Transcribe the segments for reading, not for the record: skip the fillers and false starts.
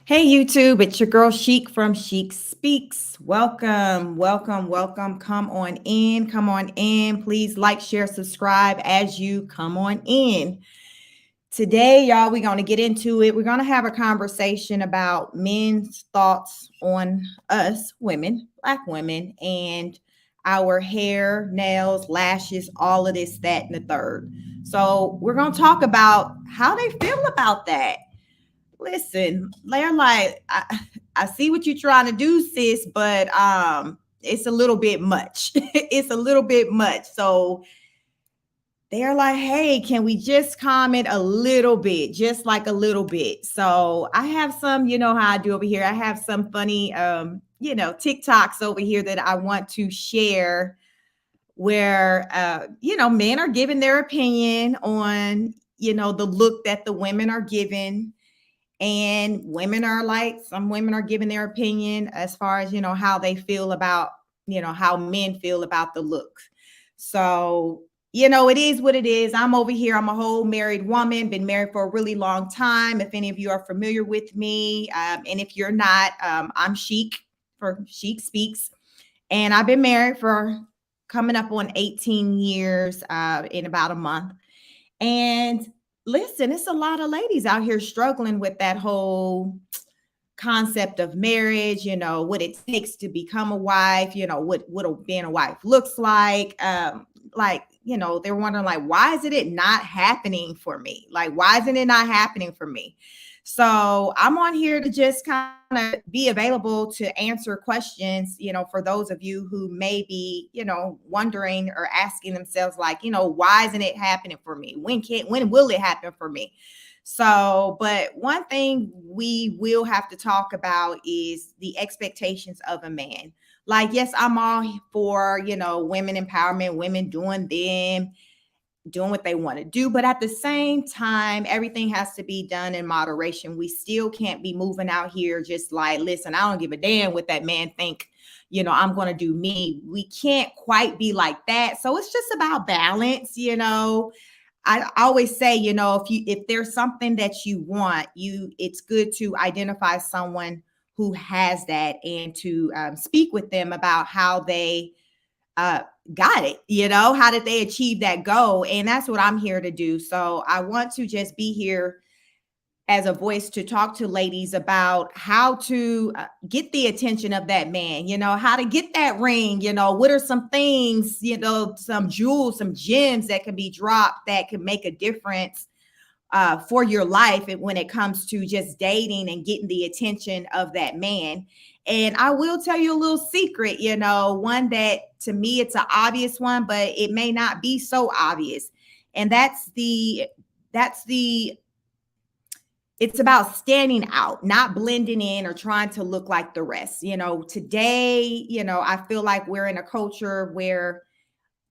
Hey YouTube, it's your girl Chic from Chic Speaks. Welcome, welcome, welcome. Come on in, come on in. Please like, share, subscribe as you come on in. Today, y'all, we're going to get into it. We're going to have a conversation about men's thoughts on us, women, Black women, and our hair, nails, lashes, all of this, that, and the third. So, we're going to talk about how they feel about that. Listen, they're like, I see what you're trying to do, sis, but it's a little bit much. It's a little bit much. So they're like, hey, can we just comment a little bit, just like a little bit? So I have some, you know how I do over here. I have some funny TikToks over here that I want to share where men are giving their opinion on, the look that the women are giving, and women are like, some women are giving their opinion as far as how they feel about, how men feel about the looks. So it is what it is. I'm over here, I'm a whole married woman, been married for a really long time. If any of you are familiar with me, and if you're not, I'm Chic for Chic Speaks, and I've been married for coming up on 18 years in about a month. And listen, it's a lot of ladies out here struggling with that whole concept of marriage, what it takes to become a wife, what being a wife looks like. They're wondering, like, why isn't it not happening for me? Like, why isn't it not happening for me? So I'm on here to just kind of be available to answer questions, for those of you who may be, wondering or asking themselves, like, why isn't it happening for me? When will it happen for me? So, but one thing we will have to talk about is the expectations of a man. Like, yes, I'm all for, women empowerment, women doing what they want to do, but at the same time, everything has to be done in moderation. We still can't be moving out here just like, listen, I don't give a damn what that man think, I'm going to do me. We can't quite be like that. So it's just about balance. I always say, if there's something that you want, it's good to identify someone who has that, and to speak with them about how they uh, got it. How did they achieve that goal? And that's what I'm here to do. So I want to just be here as a voice to talk to ladies about how to get the attention of that man, how to get that ring, what are some things, some jewels, some gems that can be dropped that can make a difference for your life, and when it comes to just dating and getting the attention of that man. And I will tell you a little secret, one that to me it's an obvious one, but it may not be so obvious. And that's the it's about standing out, not blending in or trying to look like the rest. Today, I feel like we're in a culture where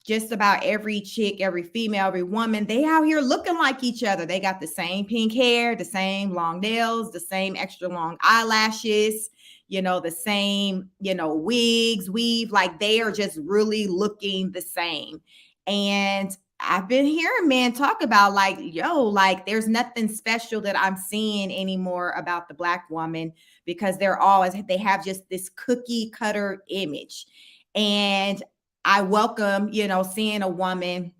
just about every chick, every female, every woman, they out here looking like each other. They got the same pink hair, the same long nails, the same extra long eyelashes, the same, wigs, weave. Like, they are just really looking the same. And I've been hearing men talk about, like, yo, like, there's nothing special that I'm seeing anymore about the Black woman, because they have just this cookie cutter image. And I welcome, seeing a woman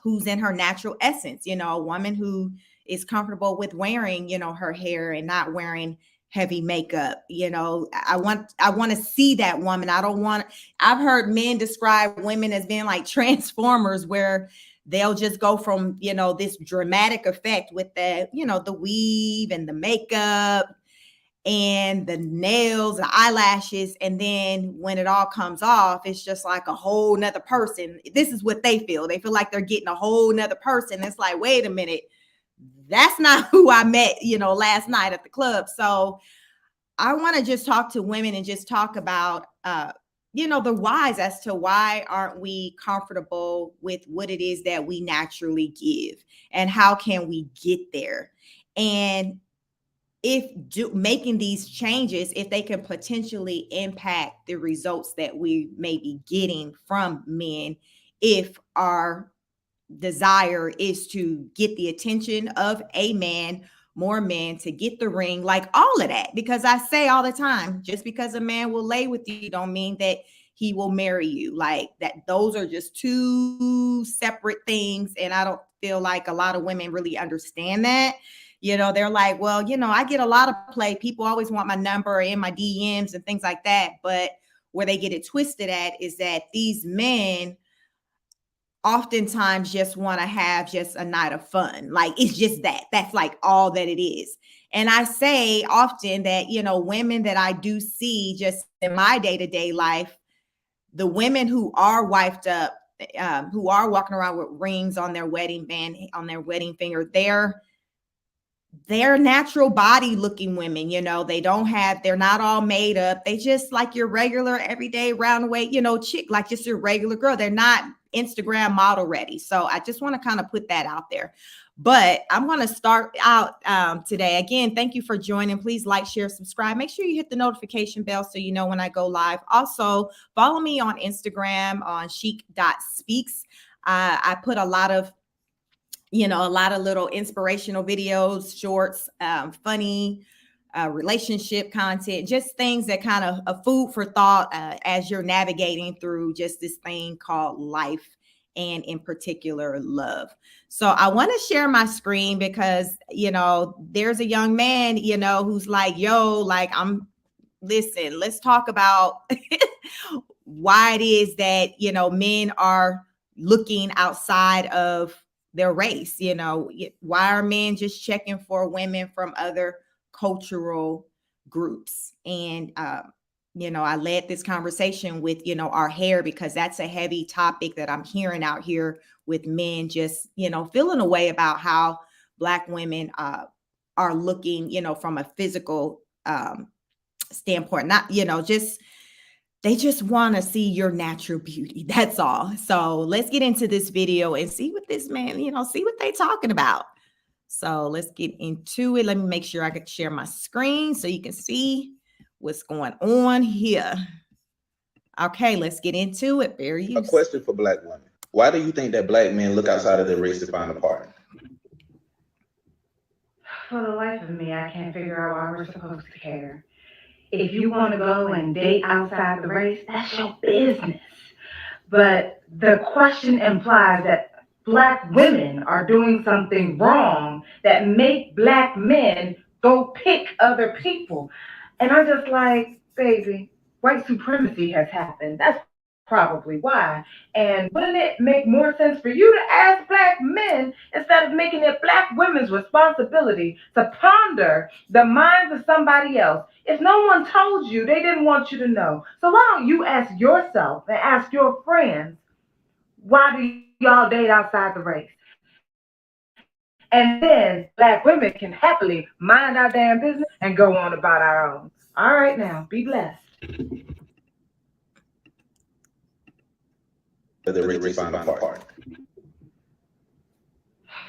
who's in her natural essence, a woman who is comfortable with wearing, her hair and not wearing heavy makeup. I want to see that woman. I've heard men describe women as being like transformers, where they'll just go from, this dramatic effect with the weave and the makeup and the nails, the eyelashes. And then when it all comes off, it's just like a whole nother person. This is what they feel. They feel like they're getting a whole nother person. It's like, wait a minute, that's not who I met, last night at the club. So I want to just talk to women and just talk about, the whys as to why aren't we comfortable with what it is that we naturally give, and how can we get there? And making these changes, if they can potentially impact the results that we may be getting from men, if our desire is to get the attention of a man more men to get the ring, like all of that. Because I say all the time, just because a man will lay with you don't mean that he will marry you. Like that, those are just two separate things. And I don't feel like a lot of women really understand that. They're like, well, I get a lot of play. People always want my number in my DMs and things like that. But where they get it twisted at is that these men oftentimes just want to have just a night of fun. Like it's just that's like all that it is. And I say often that, women that I do see just in my day-to-day life, the women who are wifed up, who are walking around with rings on their wedding band, on their wedding finger, they're natural body looking women. They're not all made up. They just like your regular everyday round way, chick, like just your regular girl. They're not Instagram model ready. So I just want to kind of put that out there. But I'm going to start out today. Again, thank you for joining. Please like, share, subscribe. Make sure you hit the notification bell so you know when I go live. Also, follow me on Instagram on chic.speaks. I put a lot of little inspirational videos, shorts, funny relationship content, just things that kind of a food for thought as you're navigating through just this thing called life, and in particular, love. So I want to share my screen because, there's a young man, who's like, listen, let's talk about why it is that, men are looking outside of their race. Why are men just checking for women from other cultural groups? And I led this conversation with our hair, because that's a heavy topic that I'm hearing out here with men just feeling a way about how Black women are looking from a physical standpoint. Not they just want to see your natural beauty. That's all. So let's get into this video and see what this man, see what they talking about. So let's get into it. Let me make sure I can share my screen so you can see what's going on here. Okay, let's get into it. Fair use. A question for Black women. Why do you think that Black men look outside of their race to find a partner? For the life of me, I can't figure out why we're supposed to care. If you want to go and date outside the race, that's your business. But the question implies that Black women are doing something wrong that make Black men go pick other people. And I'm just like, baby, white supremacy has happened. That's probably why. And wouldn't it make more sense for you to ask Black men instead of making it Black women's responsibility to ponder the minds of somebody else? If no one told you, they didn't want you to know. So why don't you ask yourself and ask your friends, why do y'all date outside the race? And then Black women can happily mind our damn business and go on about our own. All right, now, be blessed. The race find a partner.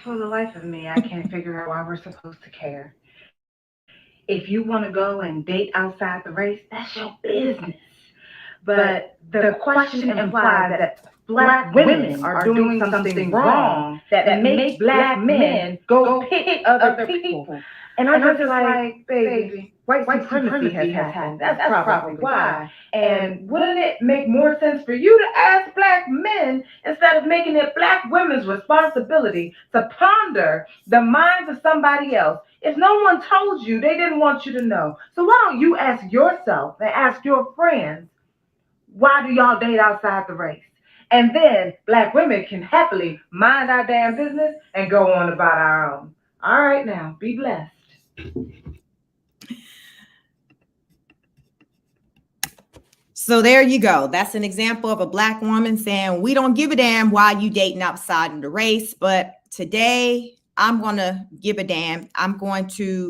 For the life of me, I can't figure out why we're supposed to care. If you want to go and date outside the race, that's your business. But the question implies that Black women are doing something wrong that make Black men go pick other people. And I'm just like, baby, white supremacy has happened. That's probably why. And wouldn't it make more sense for you to ask Black men instead of making it Black women's responsibility to ponder the minds of somebody else? If no one told you, they didn't want you to know. So why don't you ask yourself and ask your friends, why do y'all date outside the race? And then Black women can happily mind our damn business and go on about our own. All right, now, be blessed. So there you go. That's an example of a Black woman saying, we don't give a damn why you dating outside of the race. But today I'm going to give a damn.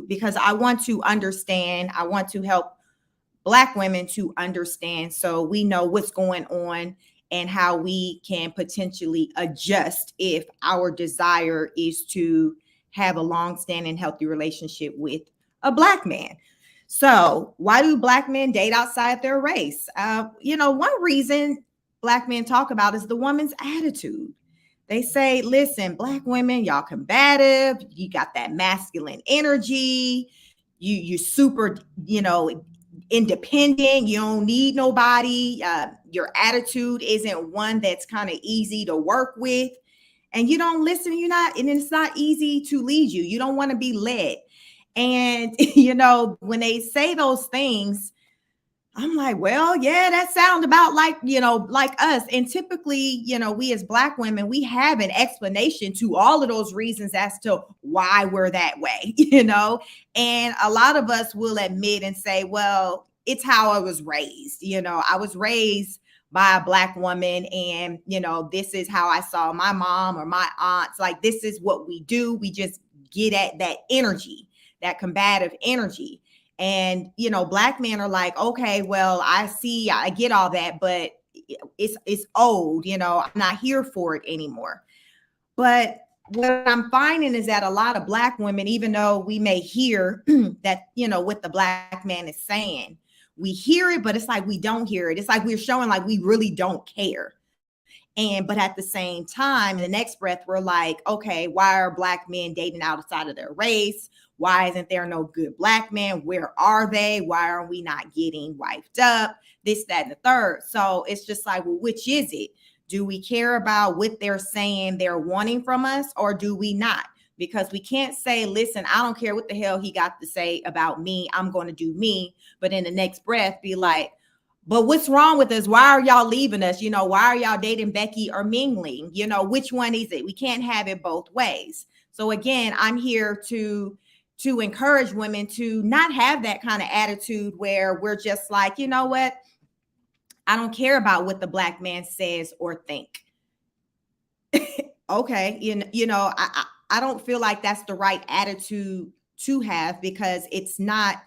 Because I want to understand. I want to help Black women to understand so we know what's going on and how we can potentially adjust if our desire is to have a long-standing healthy relationship with a Black man. So why do Black men date outside their race? One reason Black men talk about is the woman's attitude. They say, listen, Black women, y'all combative. You got that masculine energy. You super, independent. You don't need nobody. Your attitude isn't one that's kind of easy to work with. And you don't listen. And it's not easy to lead you. You don't want to be led. And, when they say those things, I'm like, well, yeah, that sounds about like us. And typically, we as Black women, we have an explanation to all of those reasons as to why we're that way, and a lot of us will admit and say, well, it's how I was raised. I was raised by a Black woman, and, this is how I saw my mom or my aunts. Like, this is what we do. We just get at that energy, that combative energy. And, Black men are like, okay, well, I get all that, but it's old, I'm not here for it anymore. But what I'm finding is that a lot of Black women, even though we may hear that, what the Black man is saying, we hear it, but it's like we don't hear it. It's like we're showing like we really don't care. But at the same time, in the next breath, we're like, okay, why are Black men dating outside of their race? Why isn't there no good Black men? Where are they? Why are we not getting wifed up? This, that, and the third. So it's just like, well, which is it? Do we care about what they're saying they're wanting from us, or do we not? Because we can't say, listen, I don't care what the hell he got to say about me. I'm going to do me. But in the next breath, be like, but what's wrong with us? Why are y'all leaving us? Why are y'all dating Becky or mingling? Which one is it? We can't have it both ways. So again, I'm here to encourage women to not have that kind of attitude where we're just like, you know what? I don't care about what the Black man says or think. Okay. I don't feel like that's the right attitude to have, because it's not.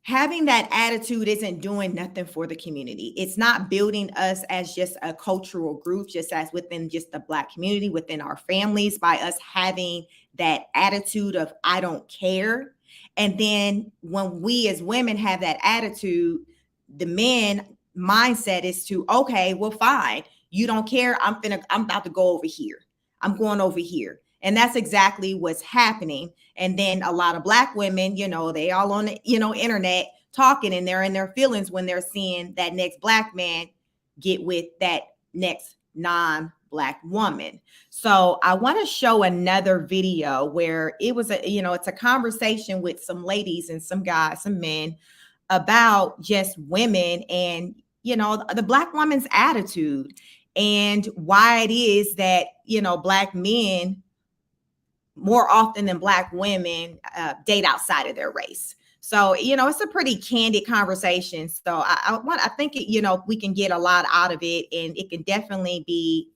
Having that attitude isn't doing nothing for the community. It's not building us as just a cultural group, just as within just the Black community, within our families, by us having that attitude of, I don't care. And then when we as women have that attitude, the men mindset is to, okay, well, fine. You don't care. I'm about to go over here. I'm going over here. And that's exactly what's happening. And then a lot of Black women, they all on the, internet talking, and they're in their feelings when they're seeing that next Black man get with that next non-Black woman. So I want to show another video where it was it's a conversation with some ladies and some guys, some men, about just women and, the Black woman's attitude, and why it is that, Black men more often than Black women date outside of their race. So, it's a pretty candid conversation. So I think, we can get a lot out of it, and it can definitely be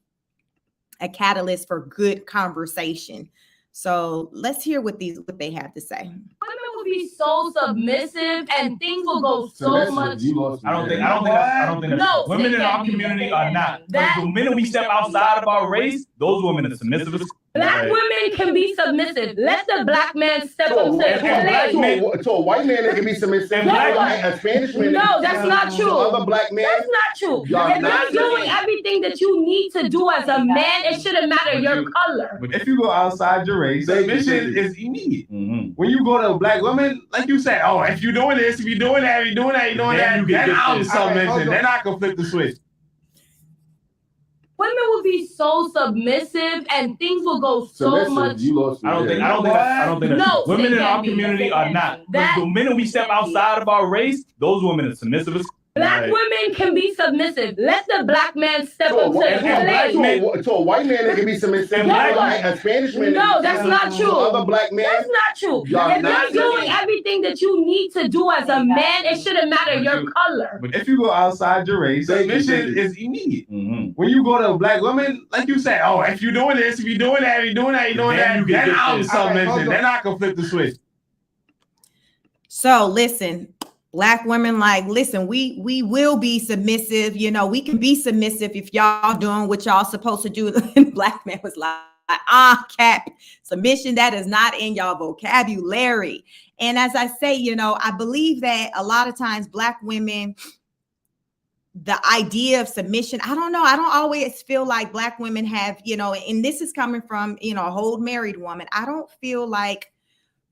a catalyst for good conversation. So let's hear what they have to say. Women will be so submissive, and things will go so much. I don't think that's women in our community are not. The minute we step outside of our race, those women are submissive as Black women can be submissive. Let the Black man step up to the plate. To a white man, they can be submissive. A Spanish man. No, that's not true. Other Black men. That's not true. If you're doing everything that you need to do as a man, it shouldn't matter your color. But if you go outside your race, submission is immediate. Mm-hmm. When you go to a Black woman, like you said, oh, if you're doing this, if you're doing that, if you're doing that, you're doing that, then I'm submission. Then I can flip the switch. Women will be so submissive, and things will go so much. I don't think that's no, women in our community are not. The minute we step outside of our race, those women are submissive as Black women can be submissive. Let the Black man step up to the plate. To a white man, they can be submissive. A Spanish man. No, that's not true. Other Black men. That's not true. If you're doing everything that you need to do as a man, it shouldn't matter your color. But if you go outside your race, submission is immediate. Mm-hmm. When you go to a Black woman, like you said, oh, if you're doing this, if you're doing that, if you're doing that, you're doing that, then I'm submission. Then I can flip the switch. So listen. Black women, listen, we will be submissive. We can be submissive if y'all doing what y'all supposed to do. And Black man was like, cap, submission, that is not in y'all vocabulary. And as I say, I believe that a lot of times Black women, the idea of submission, I don't know. I don't always feel like Black women have, and this is coming from, a whole married woman. I don't feel like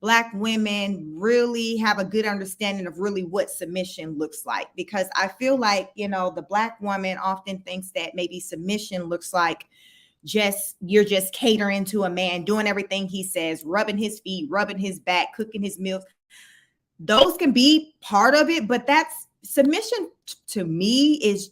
Black women really have a good understanding of really what submission looks like, because I feel like, the Black woman often thinks that maybe submission looks like you're just catering to a man, doing everything he says, rubbing his feet, rubbing his back, cooking his meals. Those can be part of it, but that's submission to me is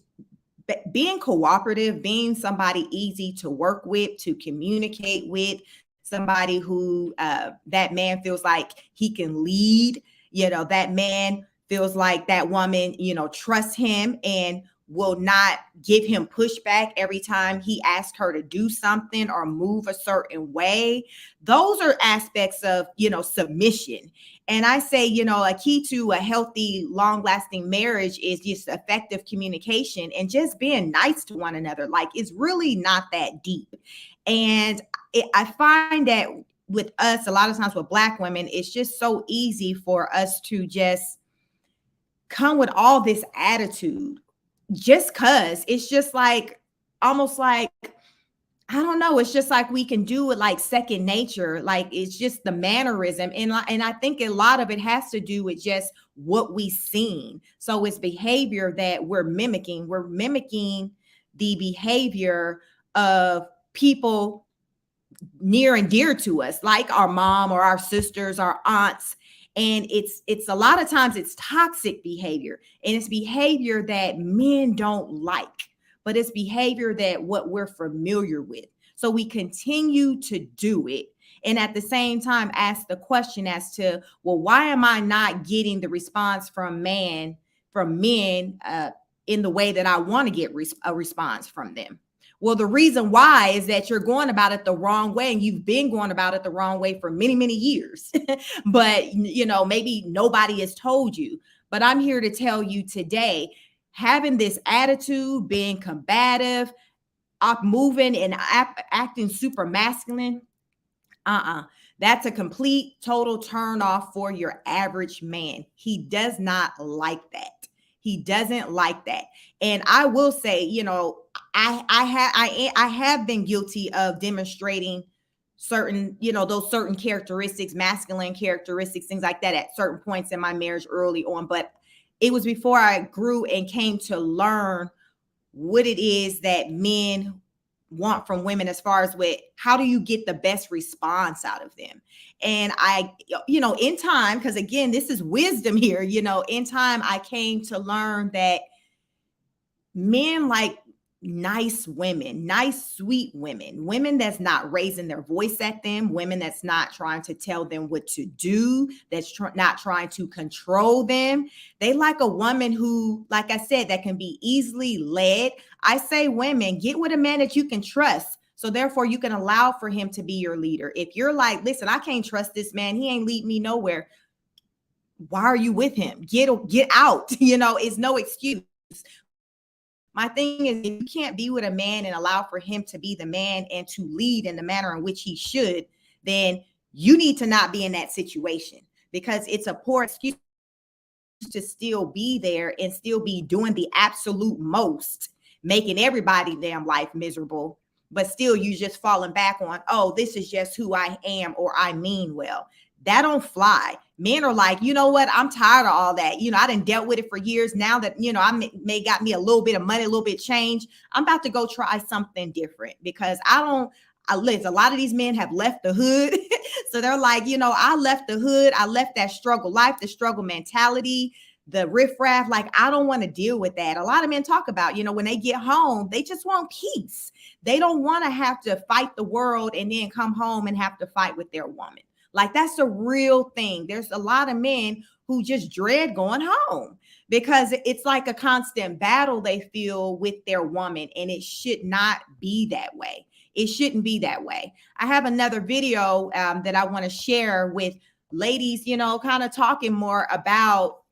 being cooperative, being somebody easy to work with, to communicate with, somebody who that man feels like he can lead, that man feels like that woman, trusts him and will not give him pushback every time he asks her to do something or move a certain way. Those are aspects of, submission. And I say, a key to a healthy, long-lasting marriage is just effective communication and just being nice to one another. Like, it's really not that deep. And I find that with us, a lot of times with Black women, it's just so easy for us to just come with all this attitude just because it's just like, almost like, I don't know. It's just like we can do it like second nature. Like, it's just the mannerism. And I think a lot of it has to do with just what we've seen. So it's behavior that we're mimicking. We're mimicking the behavior of people near and dear to us, like our mom or our sisters, our aunts. And it's a lot of times it's toxic behavior, and it's behavior that men don't like, but it's behavior that what we're familiar with. So we continue to do it. And at the same time, ask the question as to, well, why am I not getting the response from men in the way that I want to get a response from them? Well, the reason why is that you're going about it the wrong way, and you've been going about it the wrong way for many, many years. But, maybe nobody has told you. But I'm here to tell you today, having this attitude, being combative, moving and acting super masculine, that's a complete, total turn off for your average man. He does not like that. He doesn't like that. And I will say, I have been guilty of demonstrating certain, those certain characteristics, masculine characteristics, things like that at certain points in my marriage early on. But it was before I grew and came to learn what it is that men want from women, as far as with how do you get the best response out of them. And I, in time, because again, this is wisdom here, in time, I came to learn that men like nice women, nice, sweet women that's not raising their voice at them, women that's not trying to tell them what to do, that's not trying to control them. They like a woman who, like I said, that can be easily led. I say, women, get with a man that you can trust. So therefore you can allow for him to be your leader. If you're like, listen, I can't trust this man, he ain't lead me nowhere, why are you with him? Get out. It's no excuse. My thing is, if you can't be with a man and allow for him to be the man and to lead in the manner in which he should, then you need to not be in that situation, because it's a poor excuse to still be there and still be doing the absolute most, making everybody damn life miserable, but still you just falling back on, oh, this is just who I am, or I mean well. That don't fly. Men are like, you know what? I'm tired of all that. I done dealt with it for years. Now that, I may got me a little bit of money, a little bit of change, I'm about to go try something different, because listen, a lot of these men have left the hood. So they're like, I left the hood. I left that struggle life, the struggle mentality, the riffraff. Like, I don't want to deal with that. A lot of men talk about, when they get home, they just want peace. They don't want to have to fight the world and then come home and have to fight with their woman. Like, that's a real thing. There's a lot of men who just dread going home, because it's like a constant battle they feel with their woman, and it should not be that way. It shouldn't be that way. I have another video that I want to share with ladies, kind of talking more about,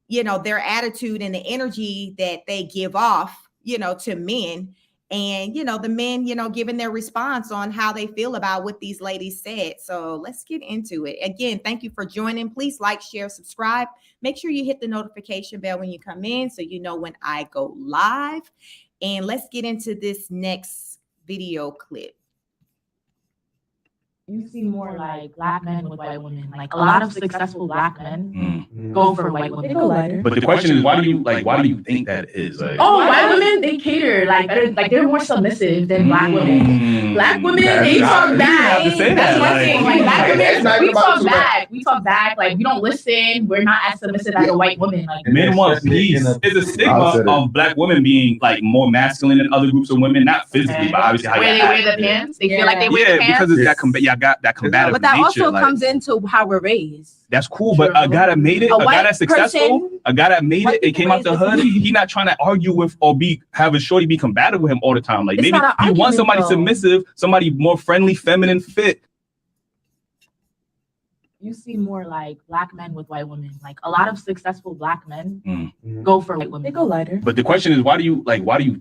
their attitude and the energy that they give off, to men. and the men giving their response on how they feel about what these ladies said. So let's get into it. Again, thank you for joining. Please like, share, subscribe. Make sure you hit the notification bell when you come in so you know when I go live. And let's get into this next video clip. You see more like black men with white women. Like a lot of successful black men go for white women. They go lighter. But the question is, why do you think that is? Like, white women, they cater like better, like they're more submissive than black women. Black women, they talk back. That's one thing. Like black women, we talk back. We talk back. Like we don't listen. We're not as submissive as a white woman. Like men want peace. There's a stigma of black women being like more masculine than other groups of women, not physically, but obviously how where they wear the pants. They feel like they wear the pants. Because it's that got that combative But that nature, also comes into how we're raised. That's cool, but a guy that made it, a guy that's successful, a guy that made it, came out the hood, he not trying to argue with or have a shorty be combative with him all the time. Like maybe he wants somebody submissive, somebody more friendly, feminine, fit. You see more like black men with white women. Like a lot of successful black men go for white women. They go lighter. But the question is, why do you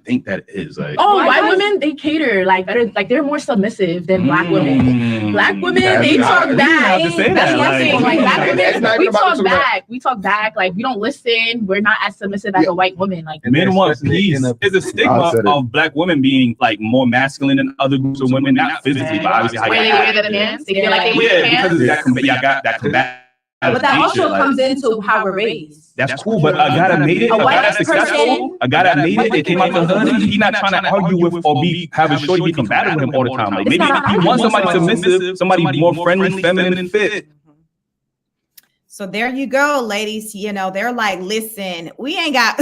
think that is? Like, white women, they cater like better, like they're more submissive than black women. Black women, they talk back. That's one thing. Like black women, we talk back. We talk back. Like we don't listen. We're not as submissive as a white woman. Like men want peace. There's a stigma of black women being like more masculine than other groups of women, not physically, but obviously how where they wear the pants. They feel like they wear the pants. Because that combative. But that also comes into how we're raised. That's cool, but a guy that made it, a guy that's successful, a guy that made it, they came out the hood, he not trying to argue with or have a shorty be combative with him all the time. Like maybe he wants somebody submissive, somebody more friendly, feminine, and fit. So there you go, ladies. They're like, listen, we ain't got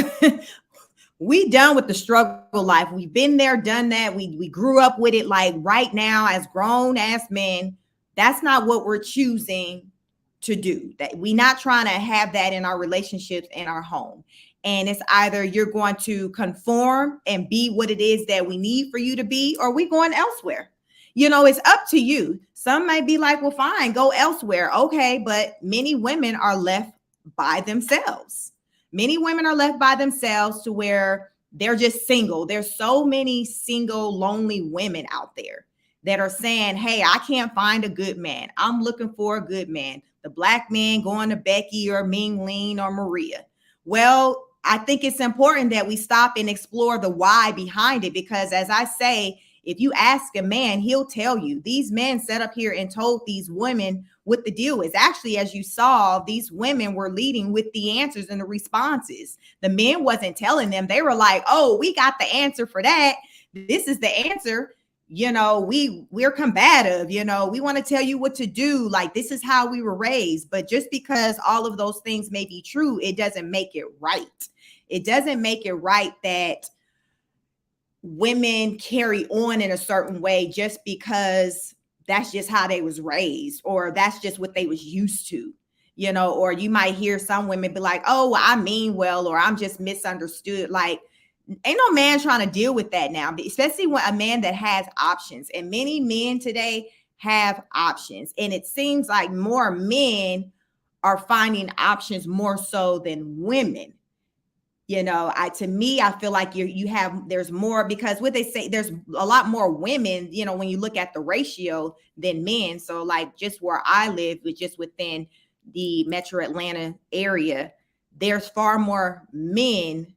we done with the struggle life. We've been there, done that. We grew up with it. Like right now, as grown ass men, that's not what we're choosing to do. That we're not trying to have that in our relationships in our home. And it's either you're going to conform and be what it is that we need for you to be, or we going elsewhere. It's up to you. Some might be like, well, fine, go elsewhere. Okay. But many women are left by themselves. Many women are left by themselves to where they're just single. There's so many single, lonely women out there that are saying, hey, I can't find a good man. I'm looking for a good man. The black man going to Becky or Ming Lean or Maria. Well, I think it's important that we stop and explore the why behind it, because as I say, if you ask a man, he'll tell you. These men sat up here and told these women what the deal is. Actually, as you saw, these women were leading with the answers and the responses. The men wasn't telling them. They were like, oh, we got the answer for that. This is the answer. We're combative, we want to tell you what to do. Like, this is how we were raised. But just because all of those things may be true, it doesn't make it right. It doesn't make it right that women carry on in a certain way just because that's just how they was raised, or that's just what they was used to, or you might hear some women be like, oh, I mean well, or I'm just misunderstood. Like, ain't no man trying to deal with that now, especially when a man that has options. And many men today have options. And it seems like more men are finding options more so than women. To me, I feel like there's more, because what they say, there's a lot more women, when you look at the ratio, than men. So like just where I live, just within the Metro Atlanta area, there's far more men.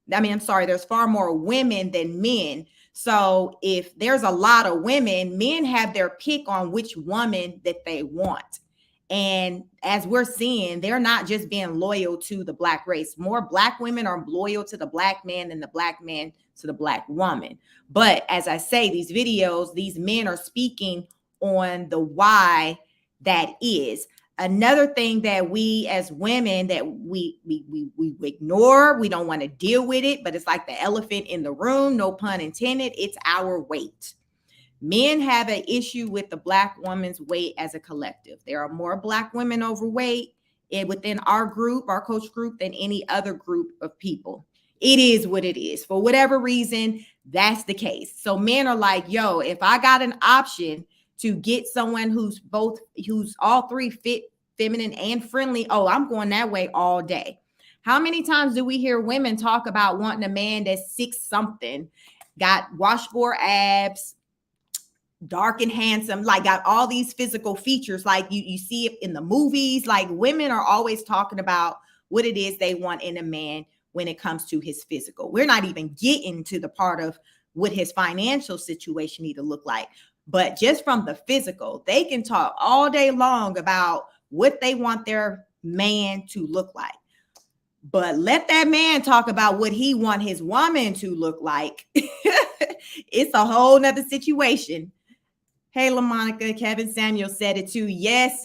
There's far more women than men. So if there's a lot of women, men have their pick on which woman that they want. And as we're seeing, they're not just being loyal to the black race. More black women are loyal to the black man than the black man to the black woman. But as I say, these videos, these men are speaking on the why that is. Another thing that we as women that we ignore, we don't want to deal with it, but it's like the elephant in the room, no pun intended, it's our weight. Men have an issue with the black woman's weight as a collective. There are more black women overweight within our group, our coach group, than any other group of people. It is what it is. For whatever reason, that's the case. So men are like, yo, if I got an option to get someone who's all three fit, feminine, and friendly, oh, I'm going that way all day. How many times do we hear women talk about wanting a man that's 6 something got washboard abs, dark and handsome, like got all these physical features. Like you see it in the movies. Like women are always talking about what it is they want in a man when it comes to his physical. We're not even getting to the part of what his financial situation need to look like. But just from the physical, they can talk all day long about what they want their man to look like. But let that man talk about what he want his woman to look like. It's a whole nother situation. Hey, LaMonica, Kevin Samuel said it too. Yes,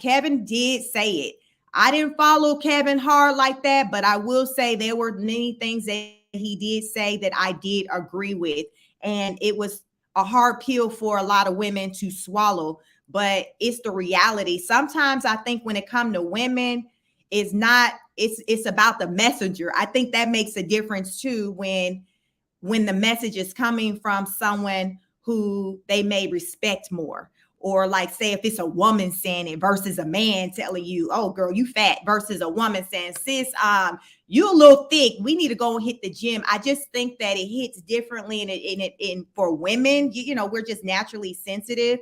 Kevin did say it. I didn't follow Kevin hard like that, but I will say there were many things that he did say that I did agree with. And it was a hard pill for a lot of women to swallow, but it's the reality. Sometimes I think when it comes to women, it's about the messenger. I think that makes a difference too when the message is coming from someone who they may respect more. Or like, say, if it's a woman saying it versus a man telling you, oh, girl, you fat, versus a woman saying, sis, you a little thick. We need to go and hit the gym. I just think that it hits differently and for women, we're just naturally sensitive.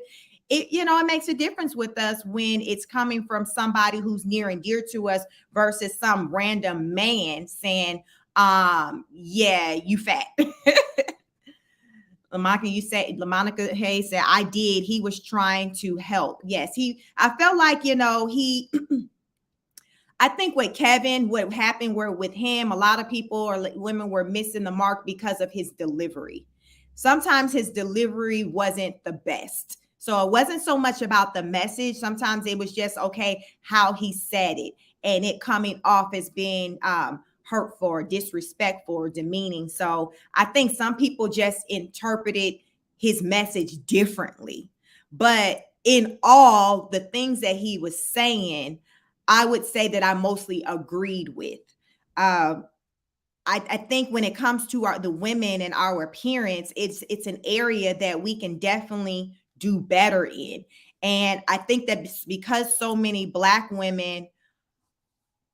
It makes a difference with us when it's coming from somebody who's near and dear to us versus some random man saying, yeah, you fat. LaMonica Hayes said, I did. He was trying to help. Yes, I felt like, I think what happened with him, a lot of people or women were missing the mark because of his delivery. Sometimes his delivery wasn't the best. So it wasn't so much about the message. Sometimes it was just, how he said it and it coming off as being, hurtful or disrespectful or demeaning. So I think some people just interpreted his message differently. But in all the things that he was saying, I would say that I mostly agreed with. I think when it comes to the women and our appearance, it's an area that we can definitely do better in. And I think that because so many Black women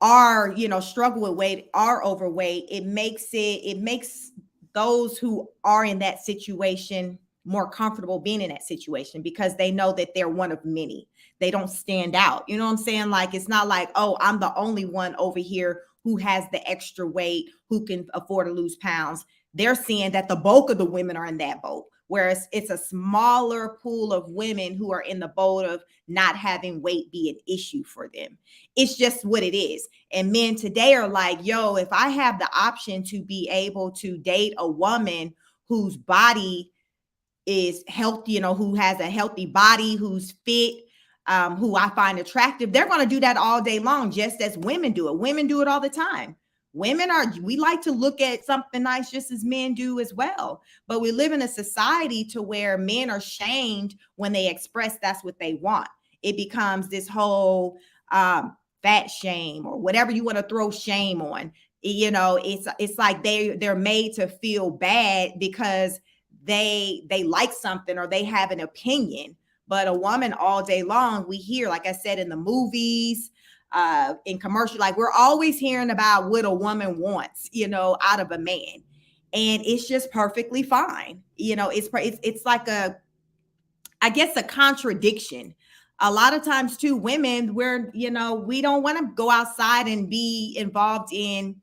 are, struggle with weight, are overweight, it makes those who are in that situation more comfortable being in that situation because they know that they're one of many. They don't stand out. You know what I'm saying? Like, it's not like, oh, I'm the only one over here who has the extra weight, who can afford to lose pounds. They're seeing that the bulk of the women are in that boat. Whereas it's a smaller pool of women who are in the boat of not having weight be an issue for them. It's just what it is. And men today are like, yo, if I have the option to be able to date a woman whose body is healthy, who has a healthy body, who's fit, who I find attractive, they're going to do that all day long, just as women do it. Women do it all the time. We like to look at something nice just as men do as well. But we live in a society to where men are shamed when they express that's what they want. It becomes this whole fat shame or whatever you want to throw shame on. It's like they're made to feel bad because they like something or they have an opinion. But a woman all day long, we hear, like I said, in the movies, in commercial, like we're always hearing about what a woman wants, out of a man. And it's just perfectly fine. It's like I guess a contradiction. A lot of times too, women, we don't want to go outside and be involved in,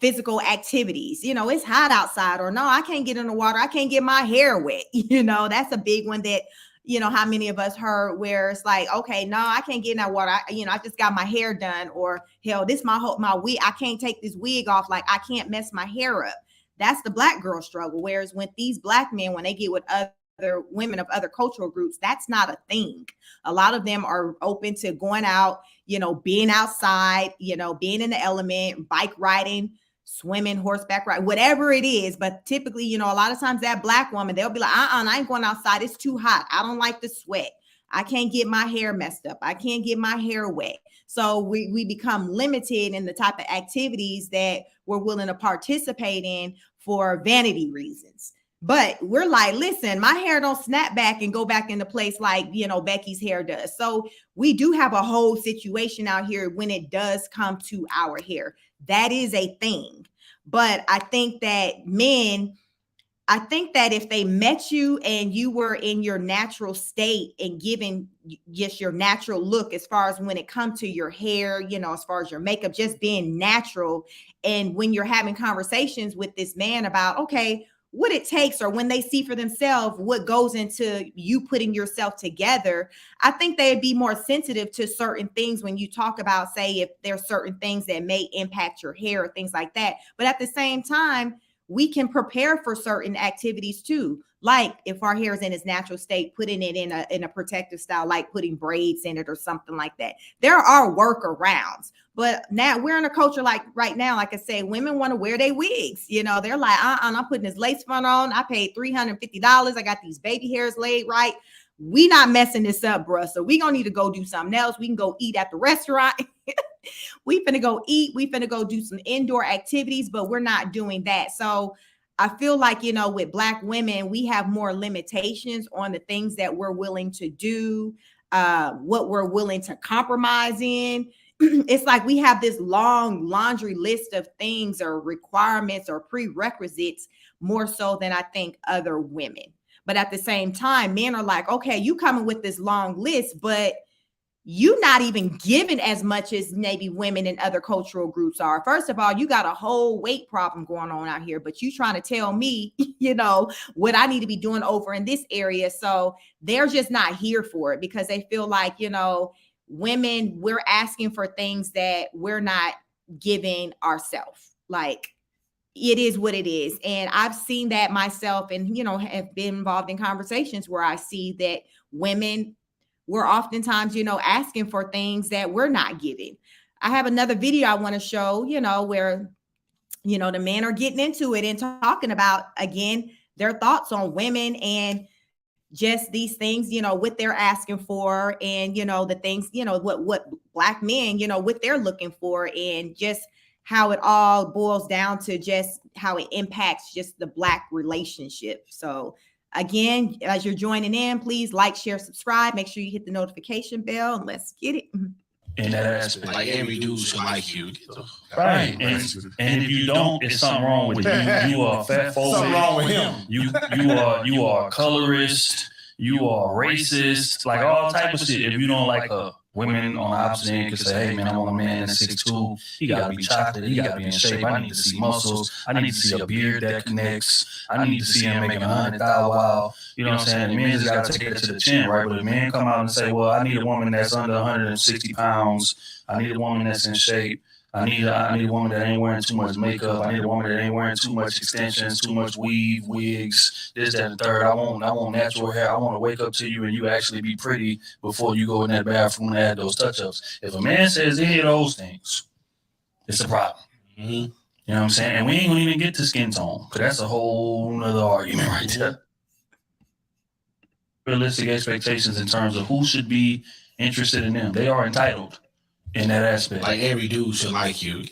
physical activities. It's hot outside, or no, I can't get in the water. I can't get my hair wet. That's a big one that, how many of us heard where it's like, okay, no, I can't get in that water. I just got my hair done, or hell, this my wig. I can't take this wig off. Like I can't mess my hair up. That's the Black girl struggle. Whereas when these Black men, when they get with other women of other cultural groups, that's not a thing. A lot of them are open to going out, being outside, being in the element, bike riding, swimming, horseback ride, whatever it is. But typically, a lot of times that Black woman, they'll be like, I ain't going outside. It's too hot. I don't like the sweat. I can't get my hair messed up. I can't get my hair wet. So we become limited in the type of activities that we're willing to participate in for vanity reasons. But we're like, listen, my hair don't snap back and go back into place like, Becky's hair does. So we do have a whole situation out here when it does come to our hair. That is a thing. But I think that men, I think that if they met you and you were in your natural state and given just your natural look, as far as when it comes to your hair, you know, as far as your makeup, just being natural. And when you're having conversations with this man about, okay, what it takes, or when they see for themselves what goes into you putting yourself together, I think they'd be more sensitive to certain things when you talk about, say, if there's certain things that may impact your hair or things like that. But at the same time, we can prepare for certain activities too. Like if our hair is in its natural state, putting it in a protective style, like putting braids in it or something like that. There are workarounds. But now we're in a culture like right now, like I say, women want to wear their wigs. You know, they're like, I'm putting this lace front on. I paid $350. I got these baby hairs laid right. We not messing this up, bruh. So we gonna need to go do something else. We can go eat at the restaurant. We finna go eat. We finna go do some indoor activities, but we're not doing that. So I feel like, you know, with Black women, we have more limitations on the things that we're willing to do, what we're willing to compromise in. It's like we have this long laundry list of things or requirements or prerequisites more so than I think other women. But at the same time, men are like, okay, you coming with this long list, but you not even given as much as maybe women in other cultural groups are. First of all, you got a whole weight problem going on out here, but you trying to tell me, you know, what I need to be doing over in this area. So they're just not here for it because they feel like, you know, women, we're asking for things that we're not giving ourselves. Like, it is what it is. And I've seen that myself and, you know, have been involved in conversations where I see that women, we're oftentimes, you know, asking for things that we're not giving. I have another video I want to show, you know, where, you know, the men are getting into it and talking about, again, their thoughts on women and just these things, you know, what they're asking for and, you know, the things, you know, what Black men, you know, what they're looking for and just how it all boils down to just how it impacts just the Black relationship. So again, as you're joining in, please like, share, subscribe. Make sure you hit the notification bell and let's get it. In that aspect, like every dude should like you. Right. And if you don't, it's something wrong with you. You are fat phobic. Something wrong with him. You are a colorist. You are racist. Like all type of shit. If you don't like women on the opposite end can say, hey man, I want a man that's 6'2". He gotta be chocolate. He gotta be in shape. I need to see muscles. I need to see a beard that connects. I need to see him making 100,000 wow. You know what I'm saying? The men just gotta take it to the chin, right? But if men come out and say, well, I need a woman that's under 160 pounds. I need a woman that's in shape. I need a woman that ain't wearing too much makeup. I need a woman that ain't wearing too much extensions, too much weave, wigs, this, that, and the third. I want natural hair. I want to wake up to you and you actually be pretty before you go in that bathroom and add those touch-ups. If a man says any of those things, it's a problem. Mm-hmm. You know what I'm saying? And we ain't gonna even get to skin tone, because that's a whole nother argument right there. Realistic expectations in terms of who should be interested in them. They are entitled. In that aspect, Like every dude should like you.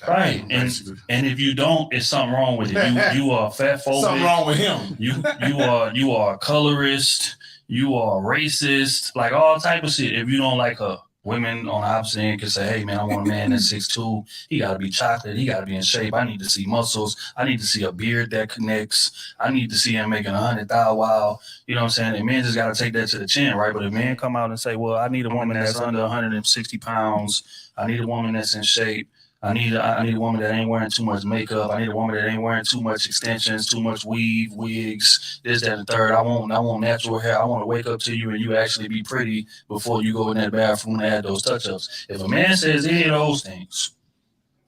Right. And if you don't, it's something wrong with it. You are fat phobic. Something wrong with him. You are a colorist. You are racist. Like all type of shit. If you don't like women on the opposite end can say, hey man, I want a man that's 6'2". He gotta be chocolate. He gotta be in shape. I need to see muscles. I need to see a beard that connects. I need to see him making 100,000 wow. You know what I'm saying? And men just gotta take that to the chin, right? But if men come out and say, well, I need a woman that's under 160 pounds. I need a woman that's in shape. I need a woman that ain't wearing too much makeup. I need a woman that ain't wearing too much extensions, too much weave, wigs, this, that, and the third. I want natural hair. I want to wake up to you and you actually be pretty before you go in that bathroom and add those touch-ups. If a man says any of those things,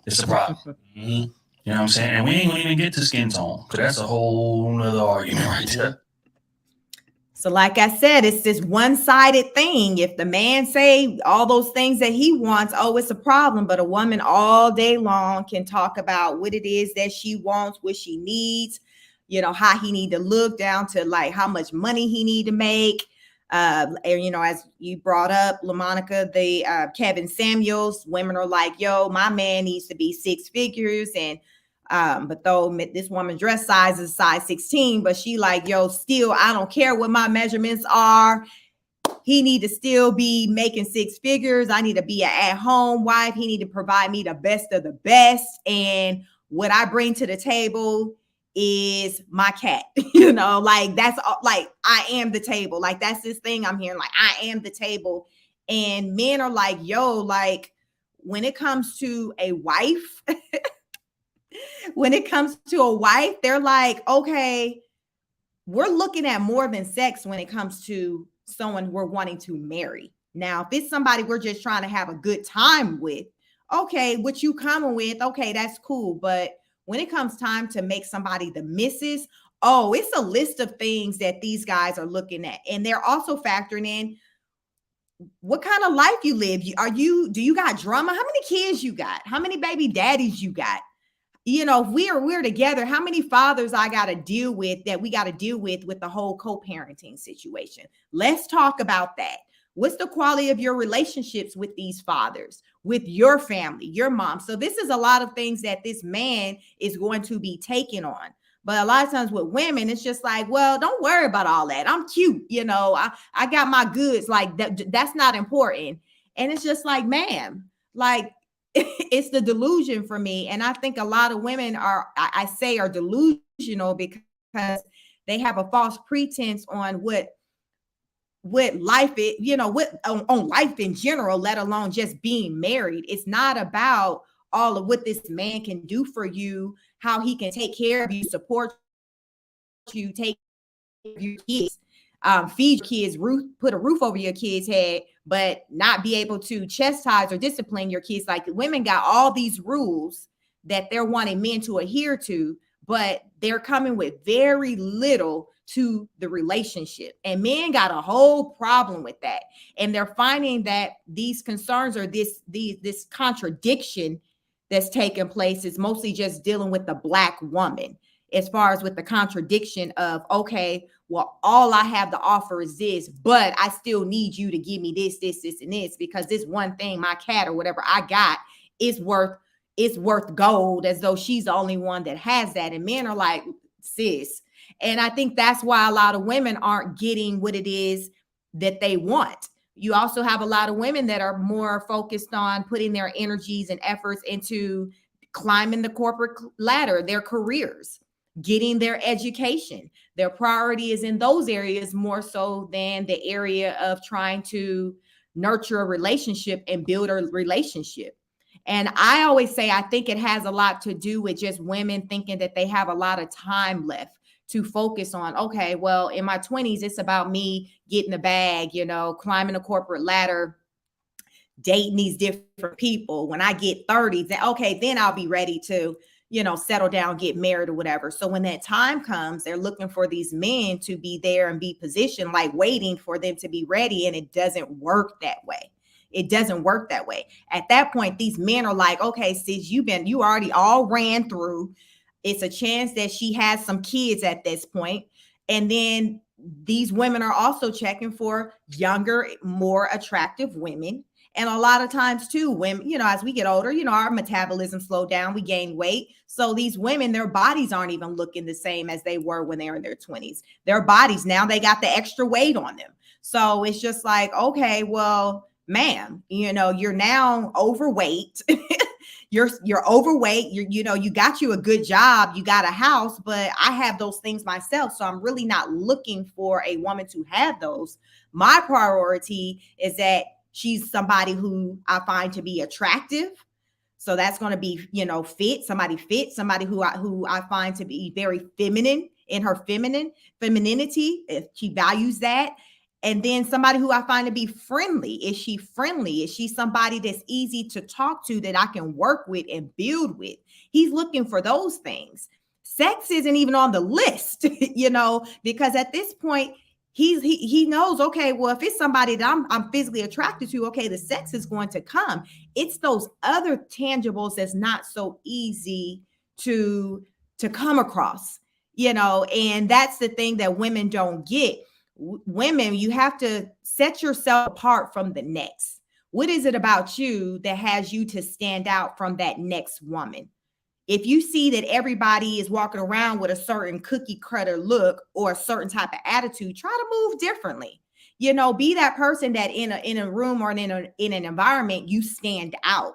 it's a problem. Mm-hmm. You know what I'm saying? And we ain't gonna even get to skin tone, because that's a whole nother argument right there. So like I said, it's this one-sided thing. If the man say all those things that he wants, oh, it's a problem. But a woman all day long can talk about what it is that she wants, what she needs, you know, how he need to look, down to like how much money he need to make. And, you know, as you brought up, LaMonica, the Kevin Samuels, women are like, yo, my man needs to be 6 figures. And but though this woman dress size is size 16, but she like, yo, still, I don't care what my measurements are. He need to still be making 6 figures. I need to be an at-home wife. He need to provide me the best of the best. And what I bring to the table is my cat. You know, like that's like I am the table. Like that's this thing I'm hearing, like I am the table. And men are like, yo, like when it comes to a wife, when it comes to a wife, they're like, okay, we're looking at more than sex when it comes to someone we're wanting to marry. Now, if it's somebody we're just trying to have a good time with, okay, what you coming with, okay, that's cool. But when it comes time to make somebody the missus, oh, it's a list of things that these guys are looking at. And they're also factoring in what kind of life you live. Do you got drama? How many kids you got? How many baby daddies you got? You know, if we're together, how many fathers I got to deal with that we got to deal with the whole co-parenting situation? Let's talk about that. What's the quality of your relationships with these fathers, with your family, your mom? So this is a lot of things that this man is going to be taking on. But a lot of times with women, it's just like, well, don't worry about all that. I'm cute. You know, I got my goods. Like that's not important. And it's just like, ma'am, like it's the delusion for me. And I think a lot of women are delusional because they have a false pretense on what life is, you know, on life in general, let alone just being married. It's not about all of what this man can do for you, how he can take care of you, support you, take care of your kids, feed your kids, put a roof over your kids' head, but not be able to chastise or discipline your kids. Like women got all these rules that they're wanting men to adhere to, but they're coming with very little to the relationship. And men got a whole problem with that. And they're finding that these concerns or this contradiction that's taking place is mostly just dealing with the Black woman, as far as with the contradiction of, okay, well, all I have to offer is this, but I still need you to give me this, and this, because this one thing, my cat or whatever I got is worth gold, as though she's the only one that has that. And men are like, sis. And I think that's why a lot of women aren't getting what it is that they want. You also have a lot of women that are more focused on putting their energies and efforts into climbing the corporate ladder, their careers, getting their education. Their priority is in those areas more so than the area of trying to nurture a relationship and build a relationship. And I always say, I think it has a lot to do with just women thinking that they have a lot of time left to focus on, okay, well, in my 20s, it's about me getting the bag, you know, climbing the corporate ladder, dating these different people. When I get 30, then I'll be ready to, you know, settle down, get married or whatever. So when that time comes, they're looking for these men to be there and be positioned, like waiting for them to be ready. And it doesn't work that way. It doesn't work that way. At that point, these men are like, okay, sis, you already all ran through. It's a chance that she has some kids at this point. And then these women are also checking for younger, more attractive women. And a lot of times too, women, you know, as we get older, you know, our metabolism slowed down, we gain weight. So these women, their bodies aren't even looking the same as they were when they were in their 20s. Their bodies, now they got the extra weight on them. So it's just like, okay, well, ma'am, you know, you're now overweight. You're overweight. You got you a good job. You got a house, but I have those things myself. So I'm really not looking for a woman to have those. My priority is that she's somebody who I find to be attractive. So that's going to be, you know, somebody who I find to be very feminine in her femininity. If she values that. And then somebody who I find to be friendly. Is she friendly? Is she somebody that's easy to talk to, that I can work with and build with? He's looking for those things. Sex isn't even on the list, you know, because at this point, he knows, okay, well, if it's somebody that I'm physically attracted to, okay, the sex is going to come. It's those other tangibles that's not so easy to come across, you know, and that's the thing that women don't get. Women, you have to set yourself apart from the next. What is it about you that has you to stand out from that next woman? If you see that everybody is walking around with a certain cookie cutter look or a certain type of attitude, try to move differently. You know, be that person that in a room or in an environment, you stand out.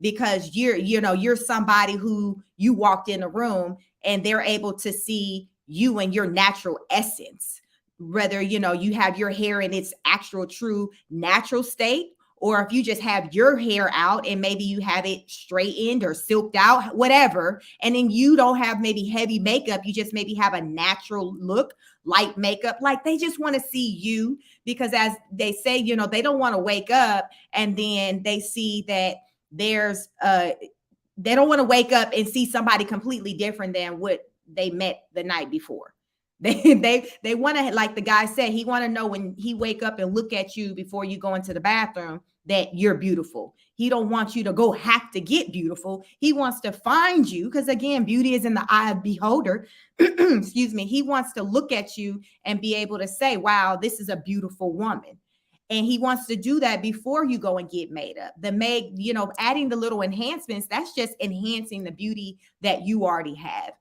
because you're somebody who you walked in a room and they're able to see you and your natural essence, whether, you have your hair in its actual true natural state, or if you just have your hair out and maybe you have it straightened or silked out, whatever, and then you don't have maybe heavy makeup, you just maybe have a natural look, light makeup. Like, they just want to see you, because as they say, they don't want to wake up and then they see that there's they don't want to wake up and see somebody completely different than what they met the night before. They want to, like the guy said, he want to know when he wake up and look at you before you go into the bathroom that you're beautiful. He don't want you to have to get beautiful. He wants to find you, because again, beauty is in the eye of the beholder. Excuse me. He wants to look at you and be able to say, wow, this is a beautiful woman. And he wants to do that before you go and get made up. Adding the little enhancements, that's just enhancing the beauty that you already have.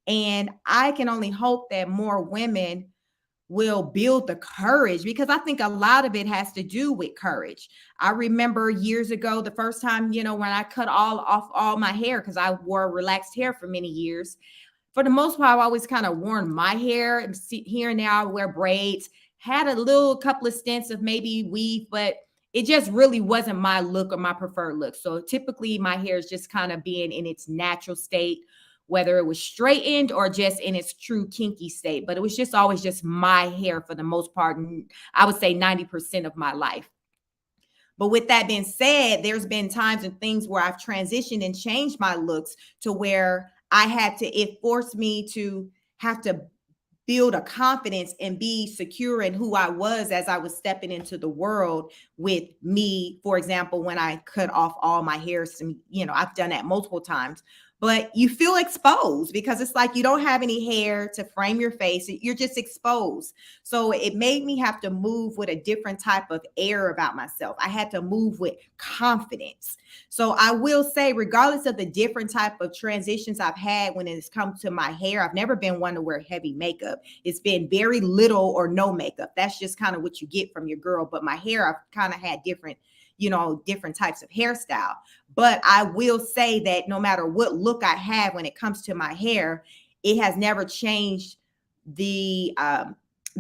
And I can only hope that more women will build the courage, because I think a lot of it has to do with courage. I remember years ago, the first time, when I cut off all my hair, because I wore relaxed hair for many years. For the most part, I've always kind of worn my hair, and here and there I wear braids, had a couple of stints of maybe weave, but it just really wasn't my look or my preferred look. So typically my hair is just kind of being in its natural state, whether it was straightened or just in its true kinky state. But it was just always just my hair for the most part. And I would say 90% of my life. But with that being said, there's been times and things where I've transitioned and changed my looks to where it forced me to have to build a confidence and be secure in who I was as I was stepping into the world with me. For example, when I cut off all my hair, I've done that multiple times. But you feel exposed because it's like you don't have any hair to frame your face. You're just exposed. So it made me have to move with a different type of air about myself. I had to move with confidence. So I will say, regardless of the different type of transitions I've had when it's come to my hair, I've never been one to wear heavy makeup. It's been very little or no makeup. That's just kind of what you get from your girl. But my hair, I've kind of had different types of hairstyle. But I will say that no matter what look I have when it comes to my hair, it has never changed the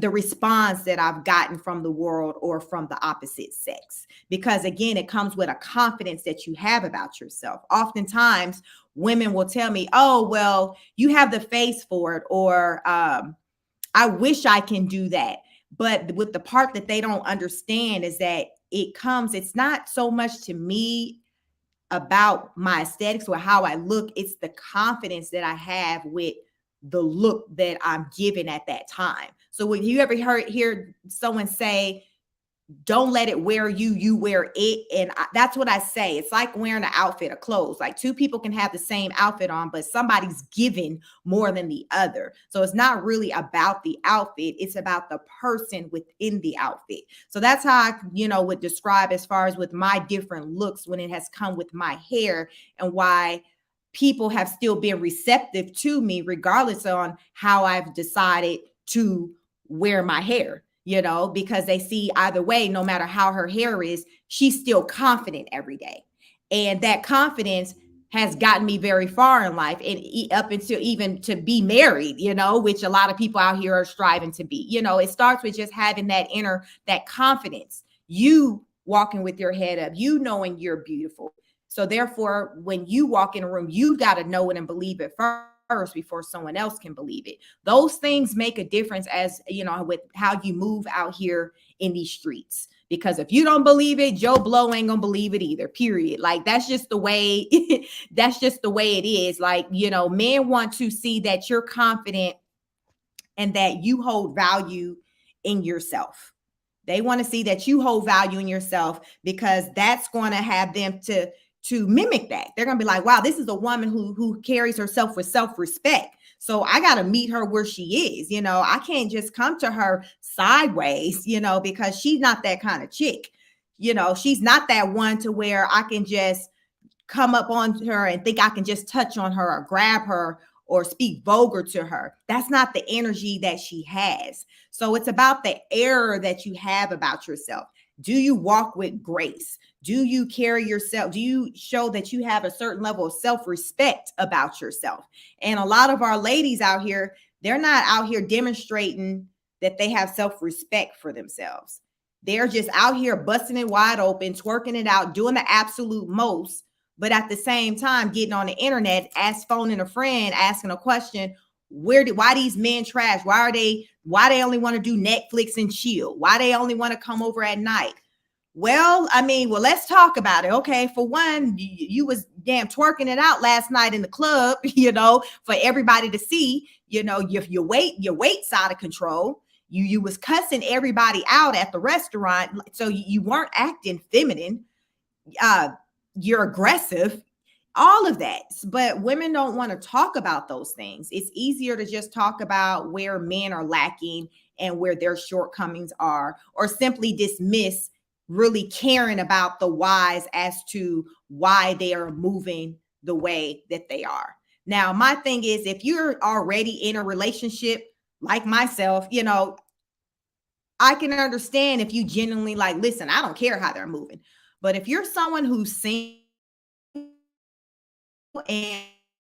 response that I've gotten from the world or from the opposite sex. Because again, it comes with a confidence that you have about yourself. Oftentimes, women will tell me, oh, well, you have the face for it, or I wish I can do that. But with the part that they don't understand is that it's not so much to me about my aesthetics or how I look. It's the confidence that I have with the look that I'm given at that time. So when you ever hear someone say, don't let it wear you, you wear it. And that's what I say. It's like wearing an outfit of clothes. Like two people can have the same outfit on, but somebody's given more than the other. So it's not really about the outfit. It's about the person within the outfit. So that's how I, would describe as far as with my different looks when it has come with my hair, and why people have still been receptive to me, regardless on how I've decided to wear my hair. Because they see either way, no matter how her hair is, she's still confident every day. And that confidence has gotten me very far in life, and up until even to be married, which a lot of people out here are striving to be. It starts with just having that confidence, you walking with your head up, knowing you're beautiful. So therefore, when you walk in a room, you got to know it and believe it first before someone else can believe it. Those things make a difference, as with how you move out here in these streets. Because if you don't believe it, Joe Blow ain't gonna believe it either, period. Like, that's just the way it is. Like, men want to see that you're confident and that you hold value in yourself. They want to see that you hold value in yourself, because that's going to have them to mimic that. They're going to be like, wow, this is a woman who carries herself with self-respect. So I got to meet her where she is. I can't just come to her sideways, because she's not that kind of chick. She's not that one to where I can just come up on her and think I can just touch on her or grab her or speak vulgar to her. That's not the energy that she has. So it's about the air that you have about yourself. Do you walk with grace? Do you carry yourself? Do you show that you have a certain level of self-respect about yourself? And a lot of our ladies out here, they're not out here demonstrating that they have self-respect for themselves. They're just out here busting it wide open, twerking it out, doing the absolute most, but at the same time getting on the internet, phoning a friend, asking a question, why these men trash? Why they only want to do Netflix and chill? Why they only want to come over at night? Well, let's talk about it. Okay, for one, you was damn twerking it out last night in the club, for everybody to see. Your weight's out of control. You was cussing everybody out at the restaurant, so you weren't acting feminine. You're aggressive, all of that. But women don't want to talk about those things. It's easier to just talk about where men are lacking and where their shortcomings are, or simply dismiss really caring about the whys as to why they are moving the way that they are. Now, my thing is, if you're already in a relationship like myself, I can understand if you genuinely like, listen, I don't care how they're moving. But if you're someone who's single and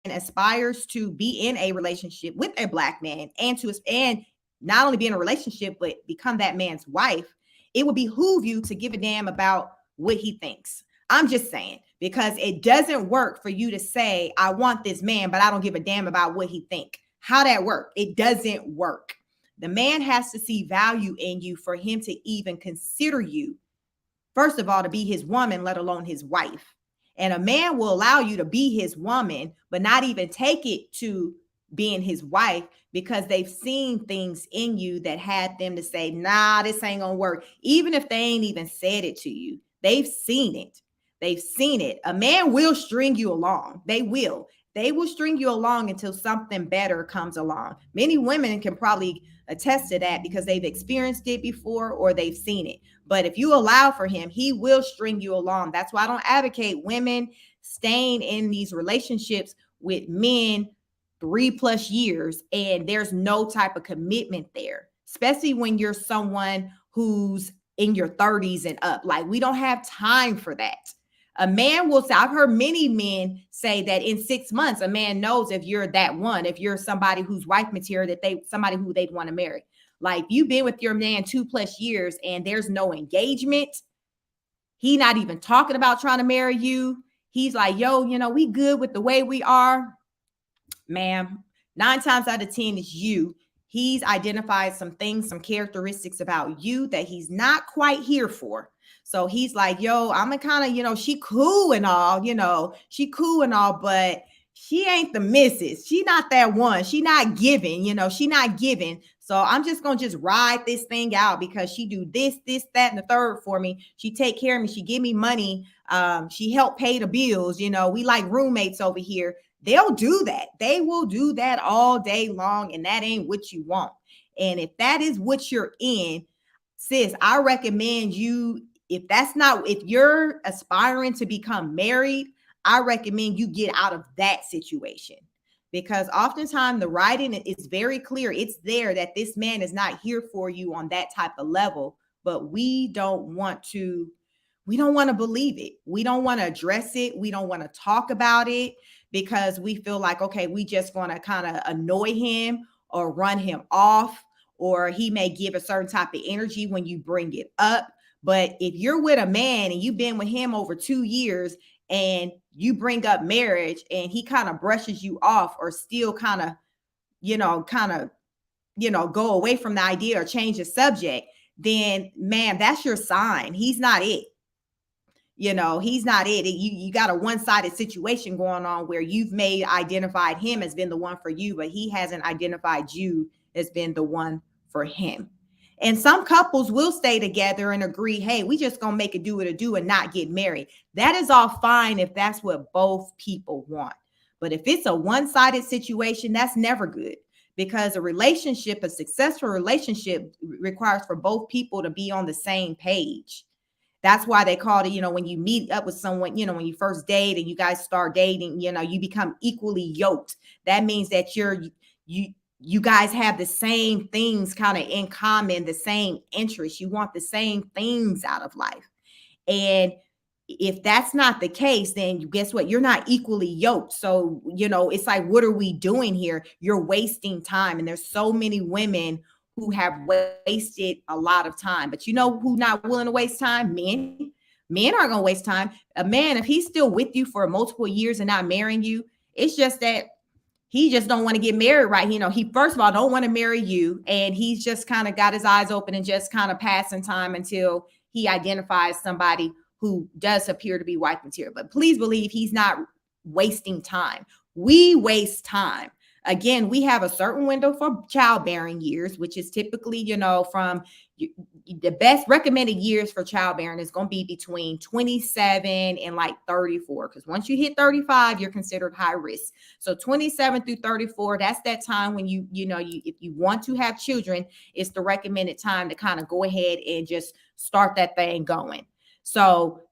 aspires to be in a relationship with a Black man and not only be in a relationship, but become that man's wife, it would behoove you to give a damn about what he thinks. I'm just saying, because it doesn't work for you to say, I want this man, but I don't give a damn about what he think. How that work? It doesn't work. The man has to see value in you for him to even consider you, first of all, to be his woman, let alone his wife. And a man will allow you to be his woman, but not even take it to being his wife, because they've seen things in you that had them to say, nah, this ain't gonna work. Even if they ain't even said it to you, they've seen it. They've seen it. A man will string you along. They will string you along until something better comes along. Many women can probably attest to that because they've experienced it before or they've seen it. But if you allow for him, he will string you along. That's why I don't advocate women staying in these relationships with men 3+ years and there's no type of commitment there, especially when you're someone who's in your 30s and up. Like, we don't have time for that. A man will say, I've heard many men say that in 6 months, a man knows if you're that one, if you're somebody who's wife material, somebody who they'd want to marry. Like, you've been with your man 2+ years and there's no engagement. He not even talking about trying to marry you. He's like, yo, we good with the way we are. Ma'am, 9 times out of 10 is you. He's identified some things, some characteristics about you that he's not quite here for. So he's like, yo, I'm a kind of, she cool and all, but she ain't the missus. She not that one. She not giving, she not giving. So I'm just going to just ride this thing out because she do this, that, and the third for me. She take care of me. She give me money. She help pay the bills. We like roommates over here. They'll do that. They will do that all day long. And that ain't what you want. And if that is what you're in, sis, I recommend you, if you're aspiring to become married, I recommend you get out of that situation, because oftentimes the writing is very clear. It's there that this man is not here for you on that type of level, but we don't want to believe it. We don't want to address it. We don't want to talk about it because we feel like, okay, we just want to kind of annoy him or run him off, or he may give a certain type of energy when you bring it up. But if you're with a man and you've been with him over 2 years and you bring up marriage and he kind of brushes you off or still kind of go away from the idea or change the subject, then man, that's your sign. He's not it. He's not it. You got a one-sided situation going on where you've identified him as being the one for you, but he hasn't identified you as being the one for him. And some couples will stay together and agree, hey, we just gonna make it do what it do and not get married. That is all fine if that's what both people want. But if it's a one-sided situation, that's never good, because a successful relationship requires for both people to be on the same page. That's why they call it, when you meet up with someone, when you first date and you guys start dating, you become equally yoked. That means that you guys have the same things kind of in common, the same interests. You want the same things out of life. And if that's not the case, then guess what? You're not equally yoked. So, it's like, what are we doing here? You're wasting time. And there's so many women who have wasted a lot of time. But you know who's not willing to waste time? Men. Men aren't going to waste time. A man, if he's still with you for multiple years and not marrying you, it's just that he just don't want to get married, right? He first of all don't want to marry you. And he's just kind of got his eyes open and just kind of passing time until he identifies somebody who does appear to be wife material. But please believe he's not wasting time. We waste time. Again, we have a certain window for childbearing years, which is typically, from the best recommended years for childbearing is going to be between 27 and like 34. Because once you hit 35, you're considered high risk. So 27 through 34, that's that time when if you want to have children, it's the recommended time to kind of go ahead and just start that thing going. So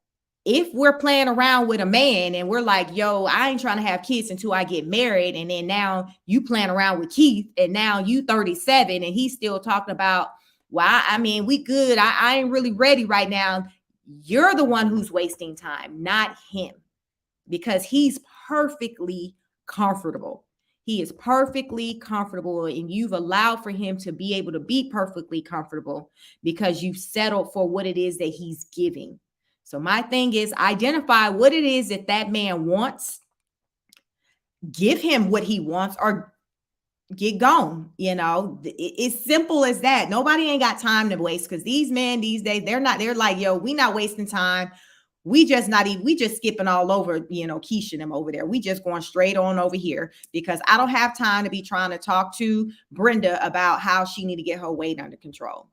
if we're playing around with a man and we're like, yo, I ain't trying to have kids until I get married. And then now you playing around with Keith and now you 37 and he's still talking about, well, I mean, we good. I ain't really ready right now. You're the one who's wasting time, not him, because he's perfectly comfortable. He is perfectly comfortable, and you've allowed for him to be able to be perfectly comfortable because you've settled for what it is that he's giving. So my thing is, identify what it is that man wants, give him what he wants, or get gone. It's simple as that. Nobody ain't got time to waste, because these men these days, they're like, yo, we not wasting time. We just skipping all over, Keisha and them over there. We just going straight on over here because I don't have time to be trying to talk to Brenda about how she need to get her weight under control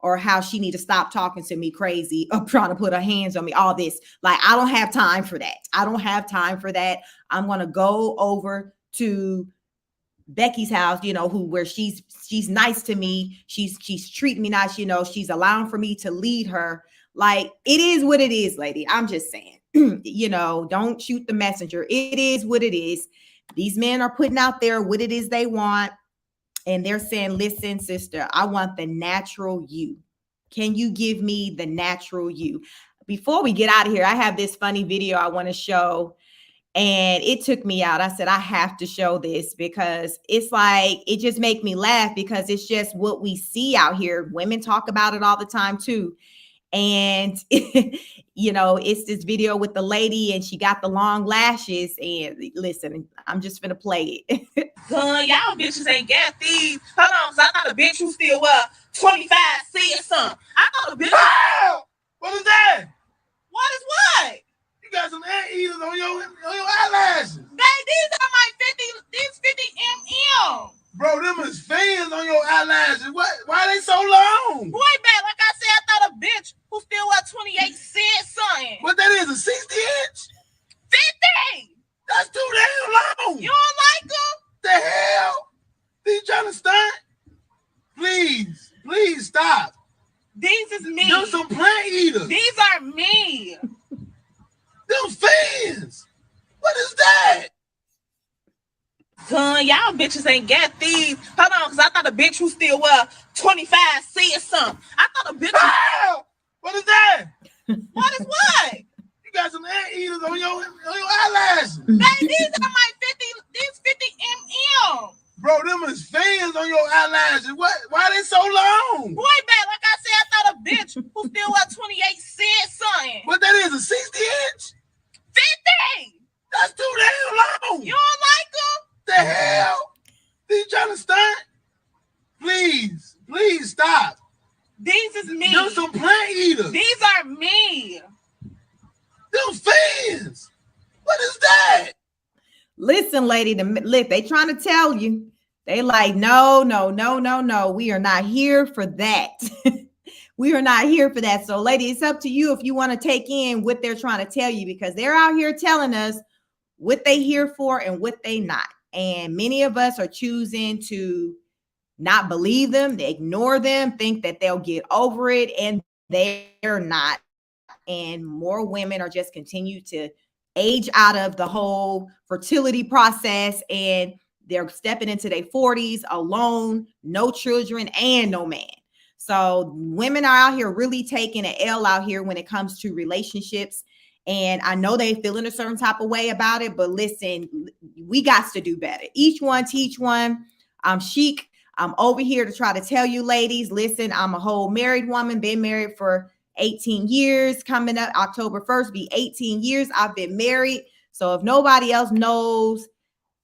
or how she need to stop talking to me crazy or trying to put her hands on me, all this. Like, I don't have time for that. I'm going to go over to Becky's house, where she's nice to me. She's treating me nice, she's allowing for me to lead her. Like, it is what it is, lady. I'm just saying, don't shoot the messenger. It is what it is. These men are putting out there what it is they want. And they're saying, listen, sister, I want the natural you. Can you give me the natural you? Before we get out of here, I have this funny video I want to show. And it took me out. I said, I have to show this because it's like, it just makes me laugh because it's just what we see out here. Women talk about it all the time too. And, it's this video with the lady and she got the long lashes. And listen, I'm just going to play it. Y'all bitches ain't got these. Hold on, so I thought a bitch who still 25C or something. I thought a bitch. Wow! What is that? What is what? You got some anteaters on your eyelashes. These are my 50 mm. Bro, them is fans on your eyelashes. Why are they so long? Boy, back, like I said, I thought a bitch who still 28C or something. What that is, a 60 inch? 50! That's too damn long. You don't like them? The hell? You trying to stunt? Please stop. These is me. Them some plant eaters. These are me. Them fans. What is that? Y'all bitches ain't got these. Hold on, because I thought a bitch who still 25C or something. I thought a bitch. Wow! What is that? What is what? You got some anteaters on your eyelashes. These are my 50 mm. Bro, them is fans on your eyelashes. Why are they so long? Boy, back, like I said, I thought a bitch who still 28C or something. What that is, a 60 inch? 50! That's too damn long. You don't like them? The hell? You trying to stunt? Please stop. These is me. Them some plant eaters. These are me. Them fans. What is that? Listen, lady, they trying to tell you. They like, no. We are not here for that. We are not here for that. So, lady, it's up to you if you want to take in what they're trying to tell you, because they're out here telling us what they here for and what they not. And many of us are choosing to not believe them, they ignore them, think that they'll get over it, and they're not. And more women are just continue to age out of the whole fertility process, and they're stepping into their 40s alone, no children and no man. So women are out here really taking an L out here when it comes to relationships. And I know they feeling a certain type of way about it, but listen, we got to do better. Each one teach one. I'm Chic. I'm over here to try to tell you ladies, listen, I'm a whole married woman, been married for 18 years. Coming up October 1st, be 18 years. I've been married. So if nobody else knows